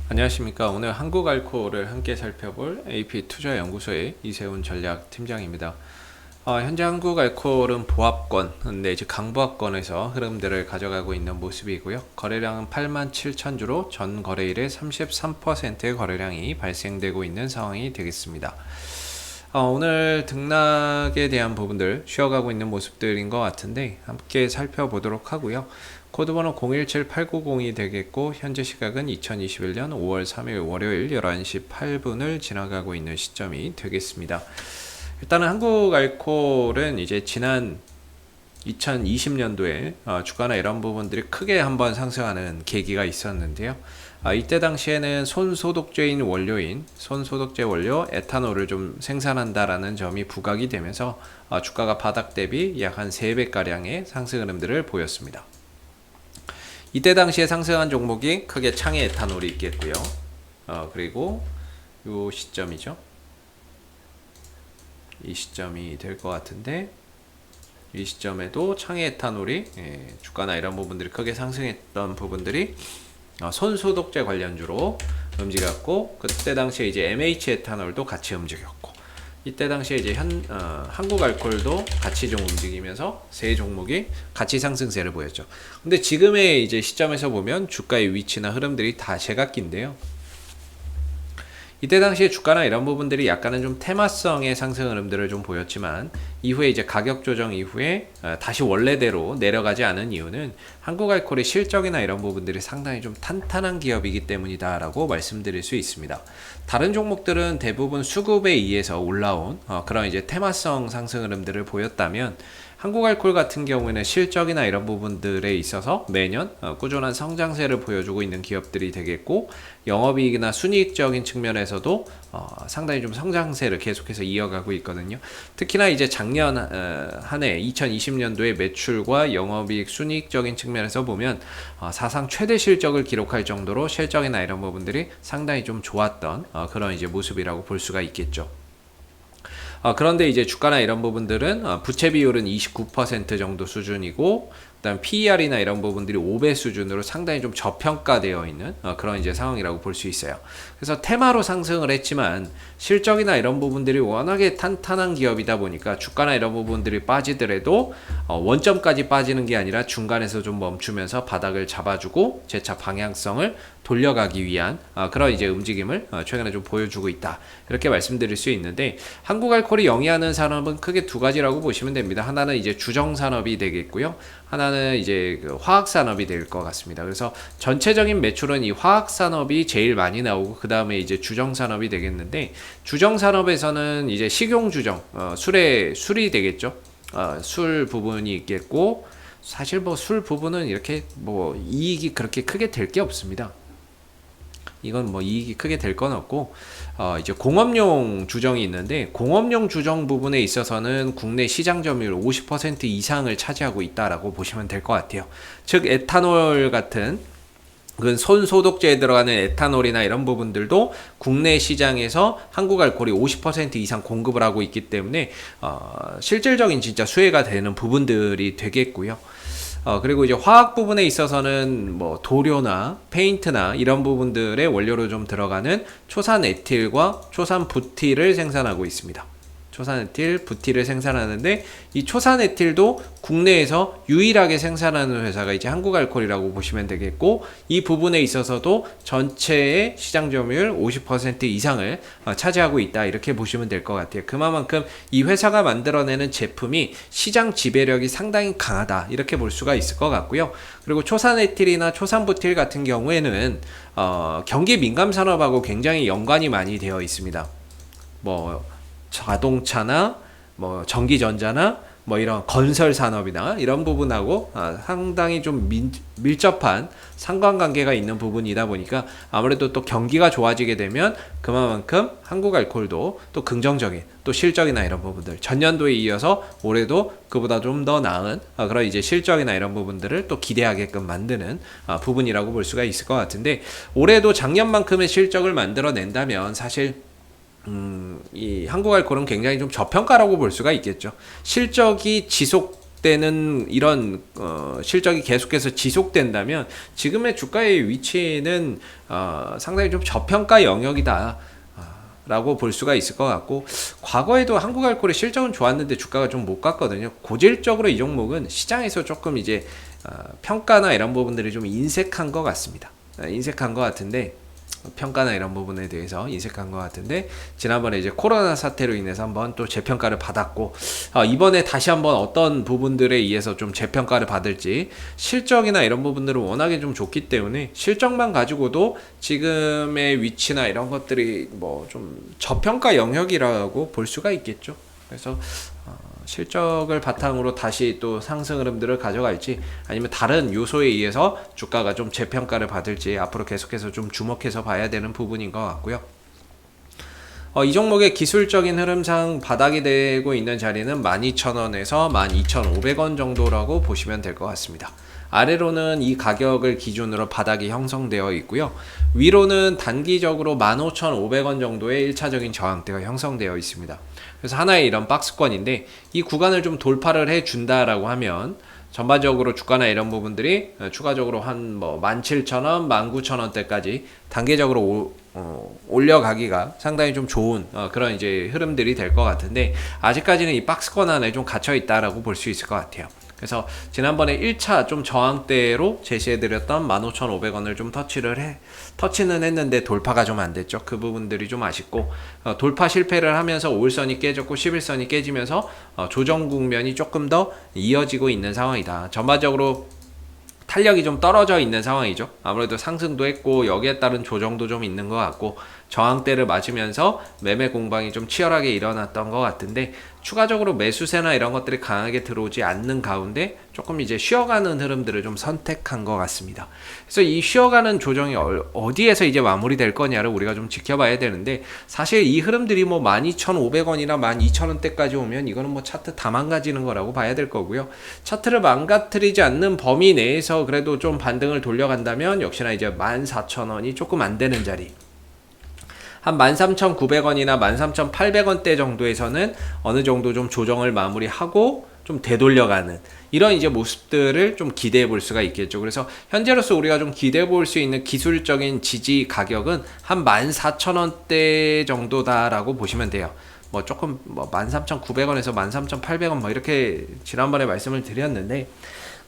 안녕하십니까. 오늘 한국알코올을 함께 살펴볼 AP투자연구소의 이세훈 전략팀장입니다. 현재 한국알코올은 보합권, 내지 강보합권에서 흐름들을 가져가고 있는 모습이고요. 거래량은 87,000주로 전 거래일에 33%의 거래량이 발생되고 있는 상황이 되겠습니다. 오늘 등락에 대한 부분들 쉬어가고 있는 모습들인 것 같은데 함께 살펴보도록 하고요. 코드번호 017890이 되겠고 현재 시각은 2021년 5월 3일 월요일 11시 8분을 지나가고 있는 시점이 되겠습니다. 일단은 한국알코올은 이제 지난 2020년도에 주가나 이런 부분들이 크게 한번 상승하는 계기가 있었는데요. 이때 당시에는 손소독제인 원료인 손소독제 원료 에탄올을 좀 생산한다라는 점이 부각이 되면서 주가가 바닥 대비 약 한 3배가량의 상승 흐름들을 보였습니다. 이때 당시에 상승한 종목이 크게 창의 에탄올이 있겠고요. 그리고 이 시점이죠. 이 시점이 될 것 같은데 이 시점에도 창의 에탄올이 주가나 이런 부분들이 크게 상승했던 부분들이 손소독제 관련주로 움직였고, 그때 당시에 이제 MH 에탄올도 같이 움직였고, 이때 당시에 이제 한국알코올도 같이 좀 움직이면서 세 종목이 같이 상승세를 보였죠. 근데 지금의 이제 시점에서 보면 주가의 위치나 흐름들이 다 제각기인데요. 이때 당시에 주가나 이런 부분들이 약간은 좀 테마성의 상승 흐름들을 좀 보였지만 이후에 이제 가격 조정 이후에 다시 원래대로 내려가지 않은 이유는 한국알코올의 실적이나 이런 부분들이 상당히 좀 탄탄한 기업이기 때문이다 라고 말씀드릴 수 있습니다. 다른 종목들은 대부분 수급에 의해서 올라온 그런 이제 테마성 상승 흐름들을 보였다면 한국알코올 같은 경우에는 실적이나 이런 부분들에 있어서 매년 꾸준한 성장세를 보여주고 있는 기업들이 되겠고, 영업이익이나 순이익적인 측면에서도 상당히 좀 성장세를 계속해서 이어가고 있거든요. 특히나 이제 작년 한 해 2020년도의 매출과 영업이익 순이익적인 측면에서 보면 사상 최대 실적을 기록할 정도로 실적이나 이런 부분들이 상당히 좀 좋았던 그런 이제 모습이라고 볼 수가 있겠죠. 그런데 이제 주가나 이런 부분들은 부채 비율은 29% 정도 수준이고, 그다음 PER이나 이런 부분들이 5배 수준으로 상당히 좀 저평가되어 있는 그런 이제 상황이라고 볼 수 있어요. 그래서 테마로 상승을 했지만 실적이나 이런 부분들이 워낙에 탄탄한 기업이다 보니까 주가나 이런 부분들이 빠지더라도 원점까지 빠지는 게 아니라 중간에서 좀 멈추면서 바닥을 잡아주고 재차 방향성을 돌려가기 위한 그런 이제 움직임을 최근에 좀 보여주고 있다, 이렇게 말씀드릴 수 있는데, 한국알코올이 영위하는 산업은 크게 두 가지라고 보시면 됩니다. 하나는 이제 주정산업이 되겠고요, 하나는 이제 화학산업이 될 것 같습니다. 그래서 전체적인 매출은 이 화학산업이 제일 많이 나오고 그 다음에 이제 주정산업이 되겠는데, 주정산업에서는 이제 식용주정, 술이 되겠죠. 술 부분이 있겠고, 사실 뭐 술 부분은 이렇게 뭐 이익이 그렇게 크게 될 게 없습니다. 이건 뭐 이익이 크게 될 건 없고, 이제 공업용 주정이 있는데, 공업용 주정 부분에 있어서는 국내 시장 점유율 50% 이상을 차지하고 있다라고 보시면 될 것 같아요. 즉 에탄올 같은 그 손소독제에 들어가는 에탄올이나 이런 부분들도 국내 시장에서 한국알코올이 50% 이상 공급을 하고 있기 때문에 실질적인 진짜 수혜가 되는 부분들이 되겠고요. 그리고 이제 화학 부분에 있어서는 뭐 도료나 페인트나 이런 부분들의 원료로 좀 들어가는 초산 에틸과 초산 부틸을 생산하고 있습니다. 초산에틸, 부틸을 생산하는데, 이 초산에틸도 국내에서 유일하게 생산하는 회사가 이제 한국알코올이라고 보시면 되겠고, 이 부분에 있어서도 전체의 시장 점유율 50% 이상을 차지하고 있다, 이렇게 보시면 될 것 같아요. 그만큼 이 회사가 만들어내는 제품이 시장 지배력이 상당히 강하다, 이렇게 볼 수가 있을 것 같고요. 그리고 초산에틸이나 초산부틸 같은 경우에는 경기 민감 산업하고 굉장히 연관이 많이 되어 있습니다. 뭐 자동차나 뭐 전기전자나 뭐 이런 건설 산업이나 이런 부분하고 상당히 좀 밀접한 상관관계가 있는 부분이다 보니까 아무래도 또 경기가 좋아지게 되면 그만큼 한국알코올도 또 긍정적인 또 실적이나 이런 부분들, 전년도에 이어서 올해도 그보다 좀 더 나은 그런 이제 실적이나 이런 부분들을 또 기대하게끔 만드는 부분이라고 볼 수가 있을 것 같은데, 올해도 작년만큼의 실적을 만들어낸다면 사실 이 한국알코올은 굉장히 좀 저평가라고 볼 수가 있겠죠. 실적이 지속 되는 이런 실적이 계속해서 지속된다면 지금의 주가의 위치는 상당히 좀 저평가 영역이다 라고 볼 수가 있을 것 같고, 과거에도 한국알코올의 실적은 좋았는데 주가가 좀 못 갔거든요. 고질적으로 이 종목은 시장에서 조금 이제 평가나 이런 부분들이 좀 인색한 것 같습니다. 인색한 것 같은데, 평가나 이런 부분에 대해서 인색한 것 같은데, 지난번에 이제 코로나 사태로 인해서 한번 또 재평가를 받았고, 이번에 다시 한번 어떤 부분들에 의해서 좀 재평가를 받을지, 실적이나 이런 부분들은 워낙에 좀 좋기 때문에 실적만 가지고도 지금의 위치나 이런 것들이 뭐 좀 저평가 영역이라고 볼 수가 있겠죠. 그래서 실적을 바탕으로 다시 또 상승 흐름들을 가져갈지, 아니면 다른 요소에 의해서 주가가 좀 재평가를 받을지 앞으로 계속해서 좀 주목해서 봐야 되는 부분인 것 같고요. 이 종목의 기술적인 흐름상 바닥이 되고 있는 자리는 12,000원에서 12,500원 정도라고 보시면 될 것 같습니다. 아래로는 이 가격을 기준으로 바닥이 형성되어 있고요. 위로는 단기적으로 15,500원 정도의 1차적인 저항대가 형성되어 있습니다. 그래서 하나의 이런 박스권인데, 이 구간을 좀 돌파를 해준다라고 하면 전반적으로 주가나 이런 부분들이 추가적으로 한 뭐 17,000원, 19,000원대까지 단계적으로 올려가기가 상당히 좀 좋은 그런 이제 흐름들이 될 것 같은데, 아직까지는 이 박스권 안에 좀 갇혀 있다라고 볼 수 있을 것 같아요. 그래서 지난번에 1차 좀 저항대로 제시해드렸던 15,500원을 좀 터치는 했는데 돌파가 좀 안 됐죠. 그 부분들이 좀 아쉽고, 돌파 실패를 하면서 5일선이 깨졌고 11선이 깨지면서 조정 국면이 조금 더 이어지고 있는 상황이다. 전반적으로 탄력이 좀 떨어져 있는 상황이죠. 아무래도 상승도 했고 여기에 따른 조정도 좀 있는 것 같고, 저항대를 맞으면서 매매 공방이 좀 치열하게 일어났던 것 같은데, 추가적으로 매수세나 이런 것들이 강하게 들어오지 않는 가운데 조금 이제 쉬어가는 흐름들을 좀 선택한 것 같습니다. 그래서 이 쉬어가는 조정이 어디에서 이제 마무리될 거냐를 우리가 좀 지켜봐야 되는데, 사실 이 흐름들이 뭐 12,500원이나 12,000원대까지 오면 이거는 뭐 차트 다 망가지는 거라고 봐야 될 거고요. 차트를 망가뜨리지 않는 범위 내에서 그래도 좀 반등을 돌려간다면 역시나 이제 14,000원이 조금 안 되는 자리, 한 13,900원이나 13,800원대 정도에서는 어느 정도 좀 조정을 마무리하고 좀 되돌려가는 이런 이제 모습들을 좀 기대해 볼 수가 있겠죠. 그래서 현재로서 우리가 좀 기대해 볼 수 있는 기술적인 지지 가격은 한 14,000원대 정도다라고 보시면 돼요. 뭐 조금 뭐 13,900원에서 13,800원 뭐 이렇게 지난번에 말씀을 드렸는데,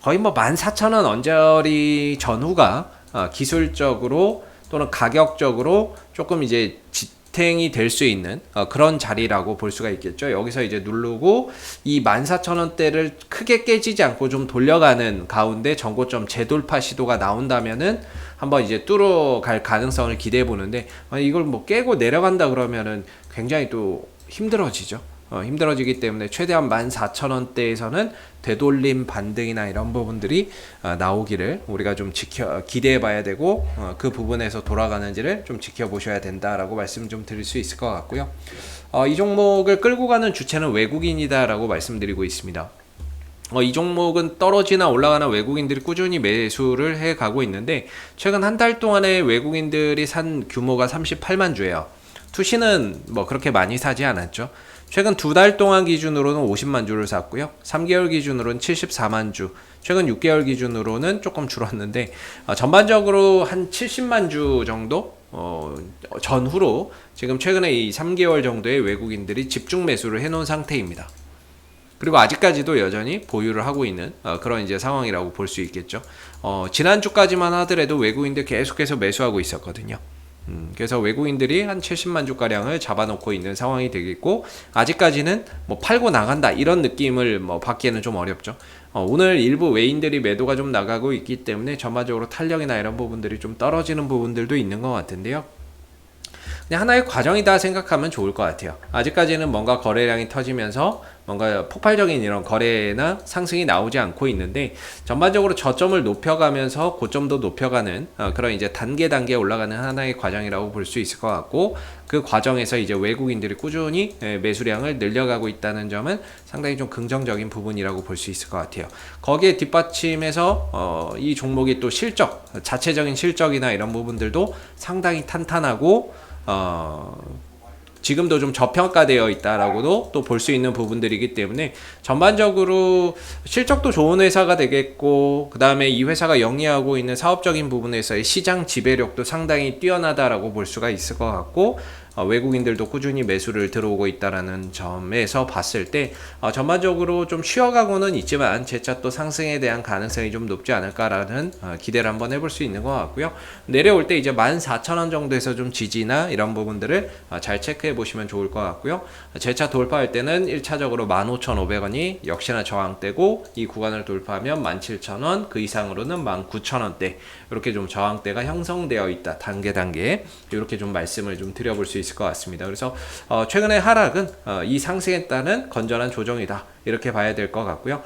거의 뭐 14,000원 언저리 전후가 기술적으로 또는 가격적으로 조금 이제 지탱이 될 수 있는 그런 자리라고 볼 수가 있겠죠. 여기서 이제 누르고 이 14,000원대를 크게 깨지지 않고 좀 돌려가는 가운데 전고점 재돌파 시도가 나온다면은 한번 이제 뚫어갈 가능성을 기대해 보는데, 이걸 뭐 깨고 내려간다 그러면은 굉장히 또 힘들어지죠. 힘들어지기 때문에 최대한 14,000원대에서는 되돌림 반등이나 이런 부분들이 나오기를 우리가 좀 기대해 봐야 되고, 그 부분에서 돌아가는지를 좀 지켜보셔야 된다라고 말씀 좀 드릴 수 있을 것 같고요. 이 종목을 끌고 가는 주체는 외국인이다라고 말씀드리고 있습니다. 이 종목은 떨어지나 올라가나 외국인들이 꾸준히 매수를 해 가고 있는데, 최근 한 달 동안에 외국인들이 산 규모가 38만 주예요. 투시는 뭐 그렇게 많이 사지 않았죠. 최근 2달 동안 기준으로는 50만 주를 샀고요. 3개월 기준으로는 74만 주, 최근 6개월 기준으로는 조금 줄었는데, 전반적으로 한 70만 주 정도 전후로 지금 최근에 이 3개월 정도의 외국인들이 집중 매수를 해놓은 상태입니다. 그리고 아직까지도 여전히 보유를 하고 있는 그런 이제 상황이라고 볼 수 있겠죠. 지난주까지만 하더라도 외국인들 계속해서 매수하고 있었거든요. 그래서 외국인들이 한 70만 주가량을 잡아놓고 있는 상황이 되겠고, 아직까지는 뭐 팔고 나간다 이런 느낌을 뭐 받기에는 좀 어렵죠. 오늘 일부 외인들이 매도가 좀 나가고 있기 때문에 전반적으로 탄력이나 이런 부분들이 좀 떨어지는 부분들도 있는 것 같은데요. 그냥 하나의 과정이다 생각하면 좋을 것 같아요. 아직까지는 뭔가 거래량이 터지면서 뭔가 폭발적인 이런 거래나 상승이 나오지 않고 있는데, 전반적으로 저점을 높여가면서 고점도 높여가는 그런 이제 단계 올라가는 하나의 과정이라고 볼 수 있을 것 같고, 그 과정에서 이제 외국인들이 꾸준히 매수량을 늘려가고 있다는 점은 상당히 좀 긍정적인 부분이라고 볼 수 있을 것 같아요. 거기에 뒷받침해서 이 종목이 또 실적, 자체적인 실적이나 이런 부분들도 상당히 탄탄하고 지금도 좀 저평가되어 있다라고도 또 볼 수 있는 부분들이기 때문에 전반적으로 실적도 좋은 회사가 되겠고, 그 다음에 이 회사가 영위하고 있는 사업적인 부분에서의 시장 지배력도 상당히 뛰어나다라고 볼 수가 있을 것 같고, 외국인들도 꾸준히 매수를 들어오고 있다라는 점에서 봤을 때 전반적으로 좀 쉬어가고는 있지만 재차 또 상승에 대한 가능성이 좀 높지 않을까라는 기대를 한번 해볼 수 있는 것 같고요. 내려올 때 이제 14,000원 정도에서 좀 지지나 이런 부분들을 잘 체크해 보시면 좋을 것 같고요. 재차 돌파할 때는 1차적으로 15,500원이 역시나 저항대고, 이 구간을 돌파하면 17,000원, 그 이상으로는 19,000원대, 이렇게 좀 저항대가 형성되어 있다. 단계 이렇게 좀 말씀을 좀 드려볼 수 있을 것 같습니다. 그래서 최근의 하락은 이 상승에 따른 건전한 조정이다, 이렇게 봐야 될 것 같고요.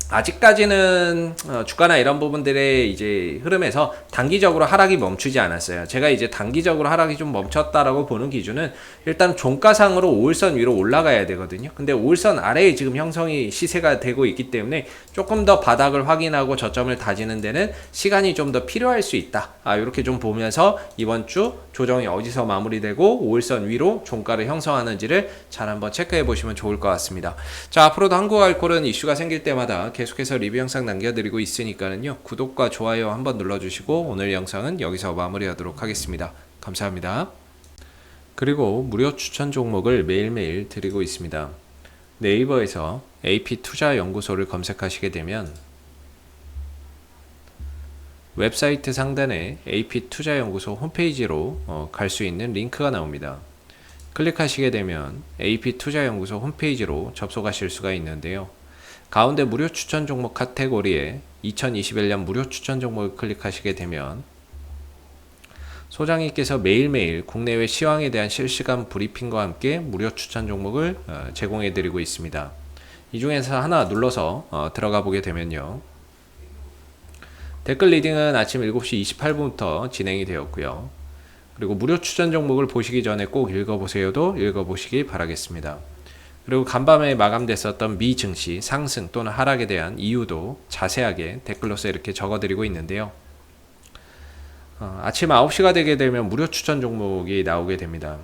아직까지는 주가나 이런 부분들의 이제 흐름에서 단기적으로 하락이 멈추지 않았어요. 제가 이제 단기적으로 하락이 좀 멈췄다라고 보는 기준은 일단 종가상으로 5일선 위로 올라가야 되거든요. 근데 5일선 아래에 지금 형성이 시세가 되고 있기 때문에 조금 더 바닥을 확인하고 저점을 다지는 데는 시간이 좀 더 필요할 수 있다. 이렇게 좀 보면서 이번 주 조정이 어디서 마무리되고 5일선 위로 종가를 형성하는지를 잘 한번 체크해 보시면 좋을 것 같습니다. 자, 앞으로도 한국알콜은 이슈가 생길 때마다 계속해서 리뷰 영상 남겨드리고 있으니까는요, 구독과 좋아요 한번 눌러주시고 오늘 영상은 여기서 마무리하도록 하겠습니다. 감사합니다. 그리고 무료 추천 종목을 매일매일 드리고 있습니다. 네이버에서 AP투자연구소를 검색하시게 되면 웹사이트 상단에 AP투자연구소 홈페이지로 갈 수 있는 링크가 나옵니다. 클릭하시게 되면 AP투자연구소 홈페이지로 접속하실 수가 있는데요. 가운데 무료 추천 종목 카테고리에 2021년 무료 추천 종목을 클릭하시게 되면 소장님께서 매일매일 국내외 시황에 대한 실시간 브리핑과 함께 무료 추천 종목을 제공해 드리고 있습니다. 이 중에서 하나 눌러서 들어가 보게 되면요, 댓글 리딩은 아침 7시 28분부터 진행이 되었고요. 그리고 무료 추천 종목을 보시기 전에 꼭 읽어보세요도 읽어보시기 바라겠습니다. 그리고 간밤에 마감됐었던 미 증시 상승 또는 하락에 대한 이유도 자세하게 댓글로서 이렇게 적어드리고 있는데요. 아침 9시가 되게 되면 무료 추천 종목이 나오게 됩니다.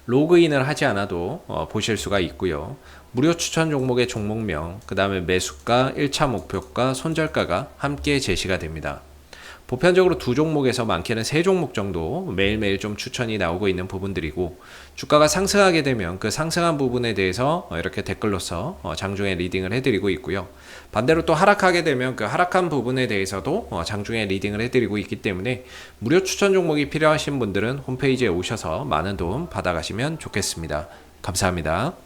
로그인을 하지 않아도 보실 수가 있고요. 무료 추천 종목의 종목명, 그 다음에 매수가, 1차 목표가, 손절가가 함께 제시가 됩니다. 보편적으로 두 종목에서 많게는 세 종목 정도 매일매일 좀 추천이 나오고 있는 부분들이고, 주가가 상승하게 되면 그 상승한 부분에 대해서 이렇게 댓글로서 장중에 리딩을 해드리고 있고요. 반대로 또 하락하게 되면 그 하락한 부분에 대해서도 장중에 리딩을 해드리고 있기 때문에 무료 추천 종목이 필요하신 분들은 홈페이지에 오셔서 많은 도움 받아가시면 좋겠습니다. 감사합니다.